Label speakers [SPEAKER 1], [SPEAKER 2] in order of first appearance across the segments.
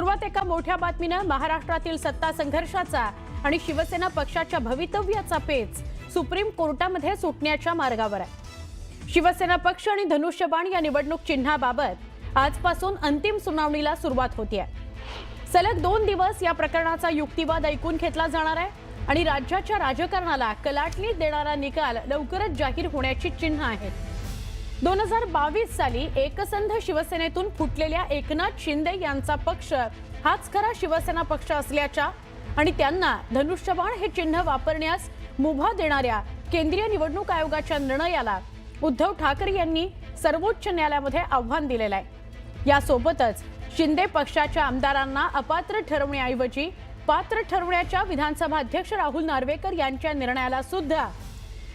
[SPEAKER 1] सुरुवात एका मोठ्या बातमीनं महाराष्ट्रातील सत्ता संघर्षाचा आणि शिवसेना पक्षाच्या भवितव्याचा पेच सुप्रीम कोर्टामध्ये सुटण्याच्या मार्गावर आहे। शिवसेना पक्ष आणि धनुष्यबाण या निवडणूक चिन्हाबाबत आजपासून अंतिम सुनावणीला सुरुवात होते आहे। सलग 2 दिवस या प्रकरणाचा युक्तिवाद ऐकून घेतला जाणार आहे आणि राज्याच्या राजकारणाला कलाटणी देणारा निकाल लवकरच जाहीर होण्याची चिन्ह आहेत। 2022 साली एकसंध शिवसेनेतून फुटलेल्या एकनाथ शिंदे यांचा पक्ष हाच खरा शिवसेना पक्ष असल्याच्या आणि त्यांना धनुष्यबाण हे चिन्ह वापरण्यास मुभा देणाऱ्या केंद्रीय निवडणूक आयोगाच्या निर्णयाला उद्धव ठाकरे यांनी सर्वोच्च न्यायालयामध्ये आव्हान दिलेलं आहे। यासोबतच शिंदे पक्षाच्या आमदारांना अपात्र ठरवण्याऐवजी पात्र ठरवण्याच्या विधानसभा अध्यक्ष राहुल नार्वेकर यांच्या निर्णयाला सुद्धा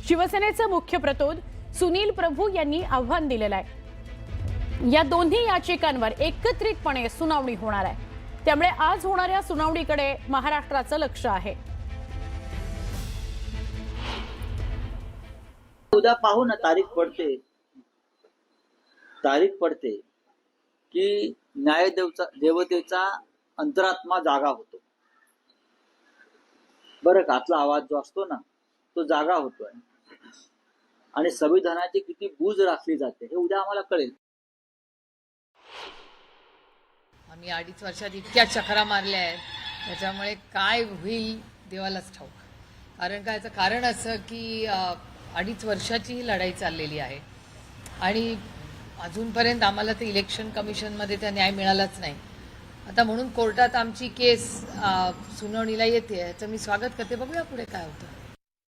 [SPEAKER 1] शिवसेनेचे मुख्य प्रतोद सुनील प्रभू यांनी आव्हान दिलेलं आहे। या दोन्ही याचिकांवर एकत्रितपणे सुनावणी होणार आहे, त्यामुळे आज होणाऱ्या सुनावणीकडे महाराष्ट्राचं लक्ष आहे।
[SPEAKER 2] उद्या पाहू ना, तारीख पडते की देवतेचा अंतरात्मा जागा होतो। बरं का, आतला आवाज जो असतो ना तो जागा होतोय आणि संविधानाची किती बूज राखली जाते हे उद्या आम्हाला कळेल।
[SPEAKER 3] आम्ही 2.5 वर्षात इतक्या चकरा मारल्या आहेत, त्याच्यामुळे काय होईल देवालाच ठाऊक। कारण काय, याचं कारण असं की 2.5 वर्षाची ही लढाई चाललेली आहे आणि अजूनपर्यंत आम्हाला ते इलेक्शन कमिशनमध्ये त्या न्याय मिळालाच नाही। आता म्हणून कोर्टात आमची केस सुनावणीला येते, याचं मी स्वागत करते। बघूया पुढे काय होतं।